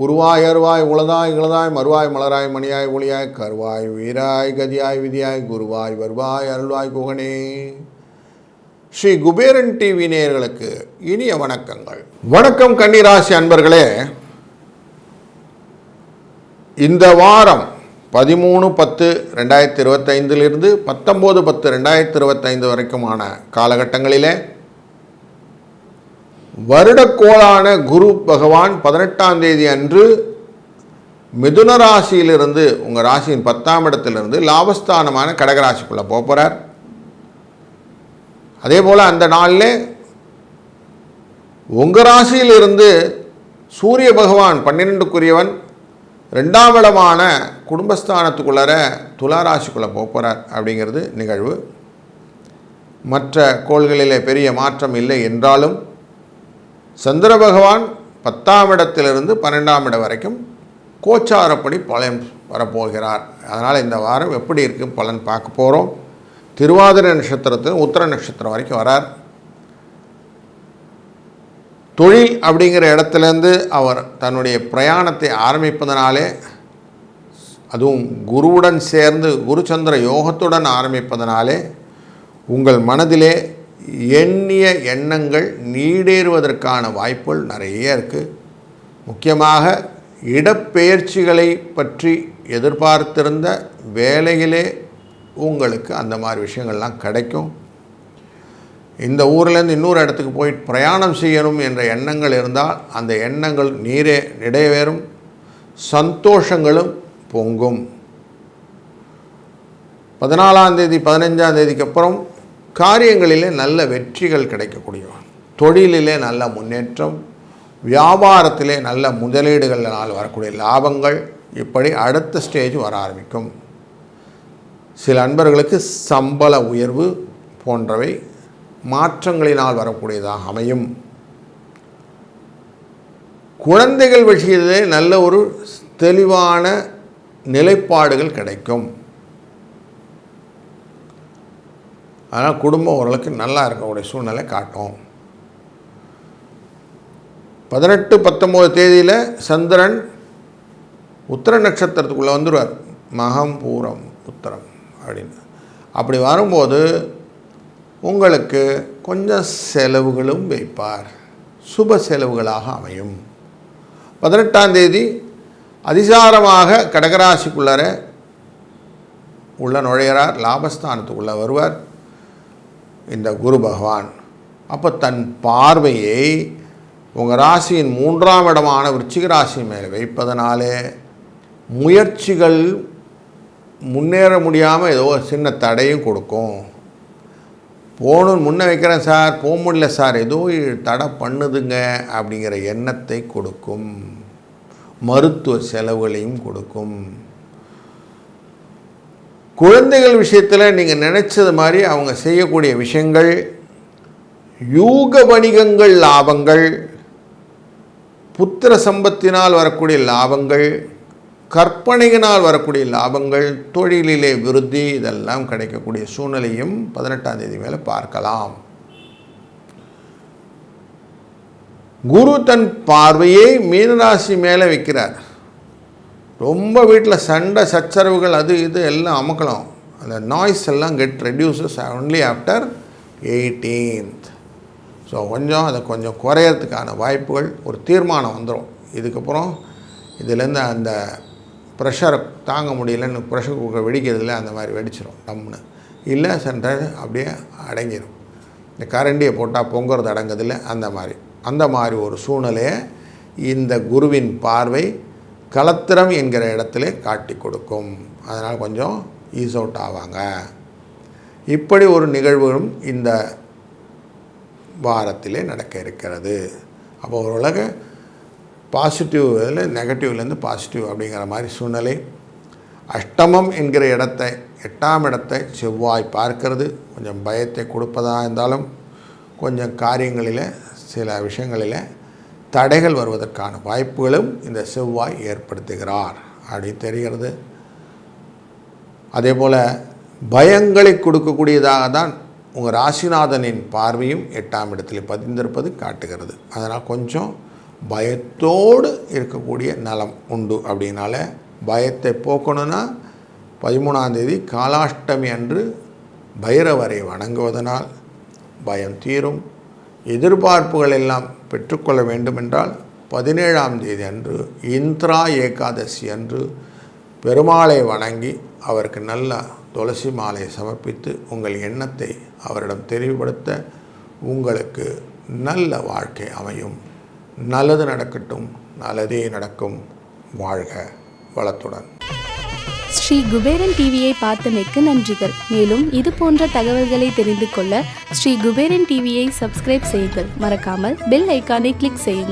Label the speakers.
Speaker 1: உருவாய் அருவாய் உளதாய் இளதாய் மறுவாய் மலராய் மணியாய் ஒளியாய் கருவாய் வீராய் கதியாய் விதியாய் குருவாய் வருவாய் அருள்வாய் குகனே. ஸ்ரீ குபேரன் டிவி நேயர்களுக்கு இனிய வணக்கங்கள். வணக்கம் கன்னிராசி அன்பர்களே. இந்த வாரம் 13/10/2025 19/10/2025 வரைக்குமான காலகட்டங்களிலே வருடக்கோளான குரு பகவான் 18ஆம் தேதி அன்று மிதுன ராசியிலிருந்து உங்கள் ராசியின் 10ஆம் இடத்திலிருந்து லாபஸ்தானமான கடகராசிக்குள்ளே போகிறார். அதே போல் அந்த நாளில் உங்கள் ராசியிலிருந்து சூரிய பகவான் 12க்குரியவன் 2ஆம் இடமான குடும்பஸ்தானத்துக்குள்ளார துலா ராசிக்குள்ளே போகிறார் அப்படிங்கிறது நிகழ்வு. மற்ற கோள்களிலே பெரிய மாற்றம் இல்லை என்றாலும் சந்திர பகவான் 10ஆம் இடத்திலிருந்து 12ஆம் இடம் வரைக்கும் கோச்சாரப்படி பலன் வரப்போகிறார். அதனால் இந்த வாரம் எப்படி இருக்கும் பலன் பார்க்க போகிறோம். திருவாதிரை நட்சத்திரத்தில் உத்திர நட்சத்திரம் வரைக்கும் வரார். தொழில் அப்படிங்கிற இடத்துலேருந்து அவர் தன்னுடைய பிரயாணத்தை ஆரம்பிப்பதனாலே, அதுவும் குருவுடன் சேர்ந்து குருச்சந்திர யோகத்துடன் ஆரம்பிப்பதனாலே உங்கள் மனதிலே எண்ணிய எண்ணங்கள் நீடேறுவதற்கான வாய்ப்புகள் நிறைய இருக்குது. முக்கியமாக இடப்பெயர்ச்சிகளை பற்றி எதிர்பார்த்திருந்த வேலையிலே உங்களுக்கு அந்த மாதிரி விஷயங்கள்லாம் கிடைக்கும். இந்த ஊர்லேருந்து இன்னொரு இடத்துக்கு போய் பிரயாணம் செய்யணும் என்ற எண்ணங்கள் இருந்தால் அந்த எண்ணங்கள் நிறைவேறும். சந்தோஷங்களும் பொங்கும். 14ஆம் தேதி 15ஆம் தேதிக்கு அப்புறம் காரியங்களிலே நல்ல வெற்றிகள் கிடைக்கக்கூடிய, தொழிலிலே நல்ல முன்னேற்றம், வியாபாரத்திலே நல்ல முதலீடுகளினால் வரக்கூடிய லாபங்கள், இப்படி அடுத்த ஸ்டேஜ் வர ஆரம்பிக்கும். சில அன்பர்களுக்கு சம்பள உயர்வு போன்றவை மாற்றங்களினால் வரக்கூடியதாக அமையும். குழந்தைகள் விஷயத்திலே நல்ல ஒரு தெளிவான நிலைப்பாடுகள் கிடைக்கும். அதனால் குடும்பம் ஓரளவுக்கு நல்லா இருக்கக்கூடிய சூழ்நிலை காட்டும். 18-19 தேதியில் சந்திரன் உத்திர நட்சத்திரத்துக்குள்ளே வந்துடுவார். மகம் பூரம் உத்திரம் அப்படின்னு. அப்படி வரும்போது உங்களுக்கு கொஞ்சம் செலவுகளும் வைப்பார். சுப செலவுகளாக அமையும். 18ஆம் தேதி அதிசாரமாக கடகராசிக்குள்ளார உள்ள நுழையிறார். லாபஸ்தானத்துக்குள்ளே வருவார் இந்த குரு பகவான். அப்போ தன் பார்வையை உங்கள் ராசியின் 3ஆம் இடமான விருச்சிக ராசி மேலே வைப்பதனாலே முயற்சிகள் முன்னேற முடியாமல் ஏதோ ஒரு சின்ன தடையும் கொடுக்கும். போகணுன்னு முன்னே வைக்கிறேன் சார், போக முடியல சார், ஏதோ தடை பண்ணுதுங்க அப்படிங்கிற எண்ணத்தை கொடுக்கும். மருத்துவ செலவுகளையும் கொடுக்கும். குழந்தைகள் விஷயத்தில் நீங்கள் நினச்சது மாதிரி அவங்க செய்யக்கூடிய விஷயங்கள், யூக வணிகங்கள் லாபங்கள், புத்திர சம்பத்தினால் வரக்கூடிய லாபங்கள், கற்பனையினால் வரக்கூடிய லாபங்கள், தொழிலிலே விருத்தி, இதெல்லாம் கிடைக்கக்கூடிய சூழ்நிலையும் 18ஆம் தேதி மேலே பார்க்கலாம். குரு தன் பார்வையை மீனராசி மேலே வைக்கிறார். ரொம்ப வீட்டில் சண்டை சச்சரவுகள் அது இது எல்லாம் அமக்கலாம். அந்த நாய்ஸ் எல்லாம் get reduces only after 18th. So அதை கொஞ்சம் குறையறதுக்கான வாய்ப்புகள், ஒரு தீர்மானம் வந்துடும். இதுக்கப்புறம் இதுலேருந்து அந்த ப்ரெஷரை தாங்க முடியலன்னு ப்ரெஷர் குக்கர் வெடிக்கிறதுல அந்த மாதிரி வெடிச்சிடும் டம்னு. இல்லை சென்டர் அப்படியே அடங்கிடும். இந்த கரண்டியை போட்டால் பொங்குறது அடங்குதில்லை, அந்த மாதிரி ஒரு சூழ்நிலையை இந்த குருவின் பார்வை களத்திரம் என்கிற இடத்துல காட்டி கொடுக்கும். அதனால் கொஞ்சம் ஈஸ் அவுட் ஆவாங்க. இப்படி ஒரு நிகழ்வுகளும் இந்த வாரத்திலே நடக்க இருக்கிறது. அப்போ ஒரு உலக பாசிட்டிவ் இதில் நெகட்டிவ்லேருந்து பாசிட்டிவ் அப்படிங்கிற மாதிரி சூழ்நிலை. அஷ்டமம் என்கிற இடத்தை 8ஆம் இடத்தை செவ்வாய் பார்க்கிறது. கொஞ்சம் பயத்தை கொடுப்பதாக இருந்தாலும் கொஞ்சம் காரியங்களில் சில விஷயங்களில் தடைகள் வருவதற்கான வாய்ப்புகளும் இந்த செவ்வாய் ஏற்படுத்துகிறார் அப்படி தெரிகிறது. அதே போல் பயங்களை கொடுக்கக்கூடியதாக தான் உங்கள் ராசிநாதனின் பார்வையும் 8ஆம் இடத்தில் பதிந்திருப்பது காட்டுகிறது. அதனால் கொஞ்சம் பயத்தோடு இருக்கக்கூடிய நலம் உண்டு. அப்படின்னால பயத்தை போக்கணுன்னா 13ஆம் தேதி காலாஷ்டமி அன்று பைரவரை வணங்குவதனால் பயம் தீரும். எதிர்பார்ப்புகள் எல்லாம் பெற்றுக்கொள்ள வேண்டுமென்றால் 17ஆம் தேதி அன்று இந்திரா ஏகாதசி அன்று பெருமாளை வணங்கி அவருக்கு நல்ல துளசி மாலை சமர்ப்பித்து உங்கள் எண்ணத்தை அவரிடம் தெளிவுபடுத்த உங்களுக்கு நல்ல வாழ்க்கை அமையும். நல்லது நடக்கட்டும், நல்லதே நடக்கும். வாழ்க வளத்துடன்.
Speaker 2: ஸ்ரீ குபேரன் டிவியை பார்த்தமைக்கு நன்றிகள். மேலும் இது போன்ற தகவல்களை தெரிந்து கொள்ள ஸ்ரீ குபேரன் டிவியை சப்ஸ்கிரைப் செய்யுங்கள். மறக்காமல் பெல் ஐக்கானை கிளிக் செய்யுங்கள்.